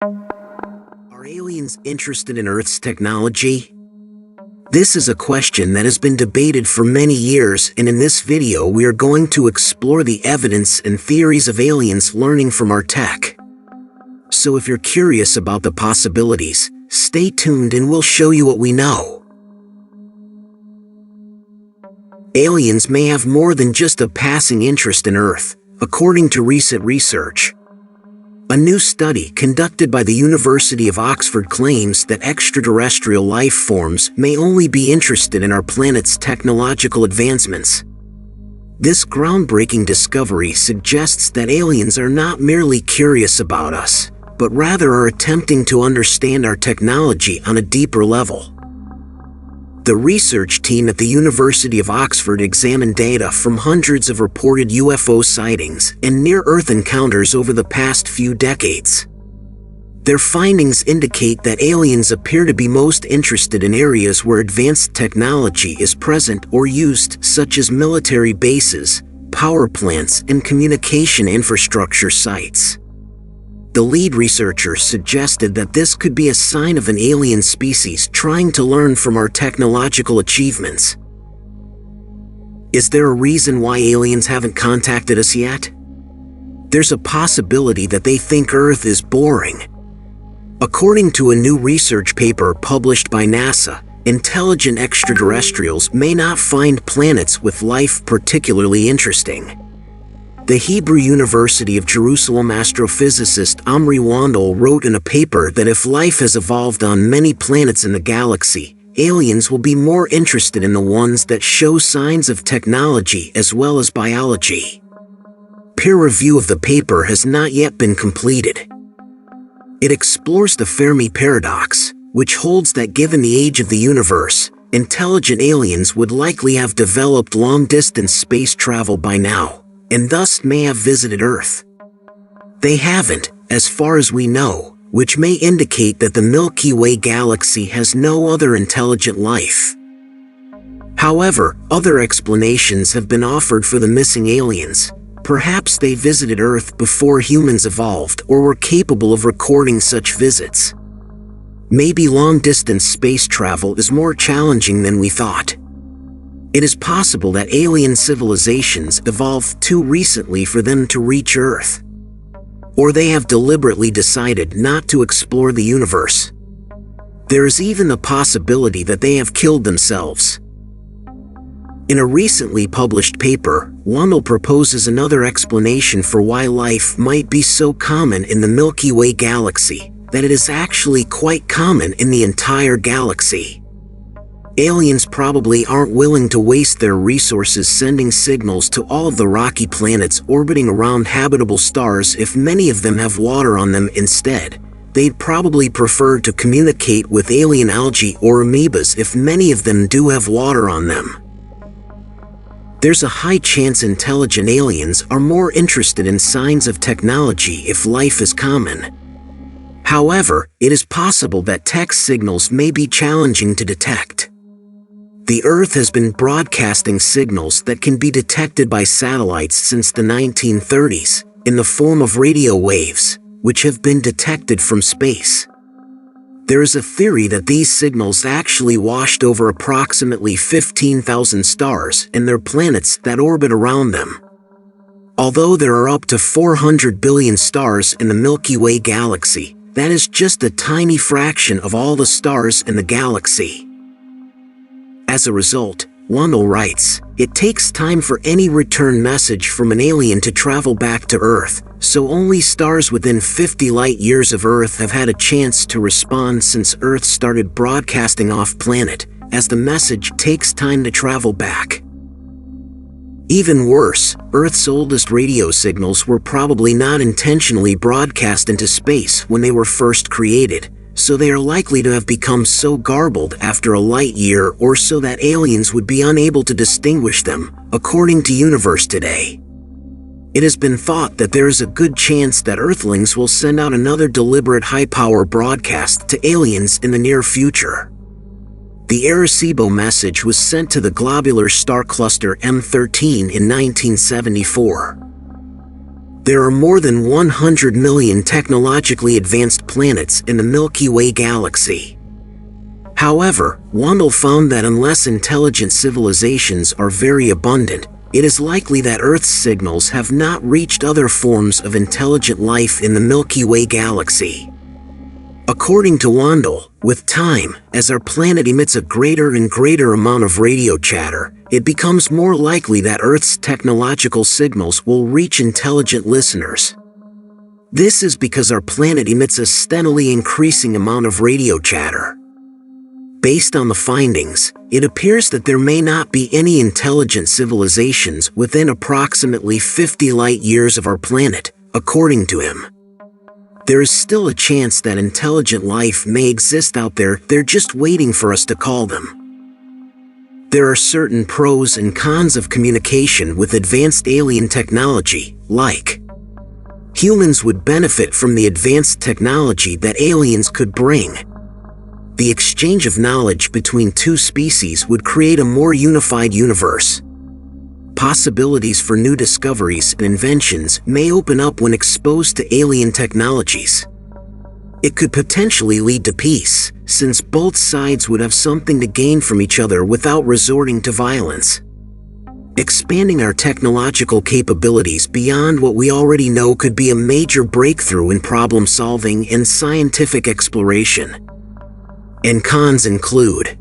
Are aliens interested in Earth's technology? This is a question that has been debated for many years, and in this video we are going to explore the evidence and theories of aliens learning from our tech. So if you're curious about the possibilities, stay tuned and we'll show you what we know. Aliens may have more than just a passing interest in Earth, according to recent research. A new study conducted by the University of Oxford claims that extraterrestrial life forms may only be interested in our planet's technological advancements. This groundbreaking discovery suggests that aliens are not merely curious about us, but rather are attempting to understand our technology on a deeper level. The research team at the University of Oxford examined data from hundreds of reported UFO sightings and near-Earth encounters over the past few decades. Their findings indicate that aliens appear to be most interested in areas where advanced technology is present or used, such as military bases, power plants, and communication infrastructure sites. The lead researcher suggested that this could be a sign of an alien species trying to learn from our technological achievements. Is there a reason why aliens haven't contacted us yet? There's a possibility that they think Earth is boring. According to a new research paper published by NASA, intelligent extraterrestrials may not find planets with life particularly interesting. The Hebrew University of Jerusalem astrophysicist Omri Wandel wrote in a paper that if life has evolved on many planets in the galaxy, aliens will be more interested in the ones that show signs of technology as well as biology. Peer review of the paper has not yet been completed. It explores the Fermi paradox, which holds that given the age of the universe, intelligent aliens would likely have developed long-distance space travel by now, and thus may have visited Earth. They haven't, as far as we know, which may indicate that the Milky Way galaxy has no other intelligent life. However, other explanations have been offered for the missing aliens. Perhaps they visited Earth before humans evolved or were capable of recording such visits. Maybe long-distance space travel is more challenging than we thought. It is possible that alien civilizations evolved too recently for them to reach Earth. Or they have deliberately decided not to explore the universe. There is even the possibility that they have killed themselves. In a recently published paper, Wandel proposes another explanation for why life might be so common in the Milky Way galaxy, that it is actually quite common in the entire galaxy. Aliens probably aren't willing to waste their resources sending signals to all of the rocky planets orbiting around habitable stars if many of them have water on them instead. They'd probably prefer to communicate with alien algae or amoebas if many of them do have water on them. There's a high chance intelligent aliens are more interested in signs of technology if life is common. However, it is possible that text signals may be challenging to detect. The Earth has been broadcasting signals that can be detected by satellites since the 1930s, in the form of radio waves, which have been detected from space. There is a theory that these signals actually washed over approximately 15,000 stars and their planets that orbit around them. Although there are up to 400 billion stars in the Milky Way galaxy, that is just a tiny fraction of all the stars in the galaxy. As a result, Wandel writes, it takes time for any return message from an alien to travel back to Earth, so only stars within 50 light-years of Earth have had a chance to respond since Earth started broadcasting off-planet, as the message takes time to travel back. Even worse, Earth's oldest radio signals were probably not intentionally broadcast into space when they were first created, so they are likely to have become so garbled after a light year or so that aliens would be unable to distinguish them, according to Universe Today. It has been thought that there is a good chance that Earthlings will send out another deliberate high-power broadcast to aliens in the near future. The Arecibo message was sent to the globular star cluster M13 in 1974. There are more than 100 million technologically advanced planets in the Milky Way galaxy. However, Wandel found that unless intelligent civilizations are very abundant, it is likely that Earth's signals have not reached other forms of intelligent life in the Milky Way galaxy. According to Wandel, with time, as our planet emits a greater and greater amount of radio chatter, it becomes more likely that Earth's technological signals will reach intelligent listeners. This is because our planet emits a steadily increasing amount of radio chatter. Based on the findings, it appears that there may not be any intelligent civilizations within approximately 50 light-years of our planet, according to him. There is still a chance that intelligent life may exist out there, they're just waiting for us to call them. There are certain pros and cons of communication with advanced alien technology, like humans would benefit from the advanced technology that aliens could bring. The exchange of knowledge between two species would create a more unified universe. Possibilities for new discoveries and inventions may open up when exposed to alien technologies. It could potentially lead to peace, since both sides would have something to gain from each other without resorting to violence. Expanding our technological capabilities beyond what we already know could be a major breakthrough in problem solving and scientific exploration. And cons include: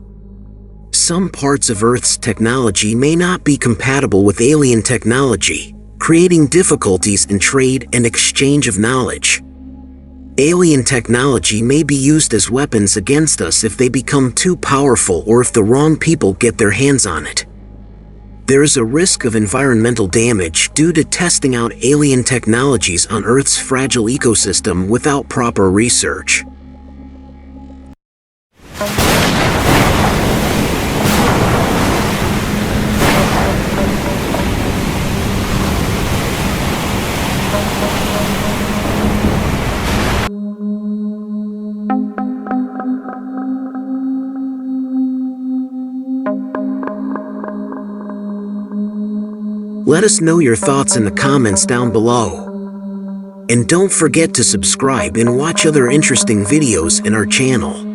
some parts of Earth's technology may not be compatible with alien technology, creating difficulties in trade and exchange of knowledge. Alien technology may be used as weapons against us if they become too powerful or if the wrong people get their hands on it. There is a risk of environmental damage due to testing out alien technologies on Earth's fragile ecosystem without proper research. Let us know your thoughts in the comments down below. And don't forget to subscribe and watch other interesting videos in our channel.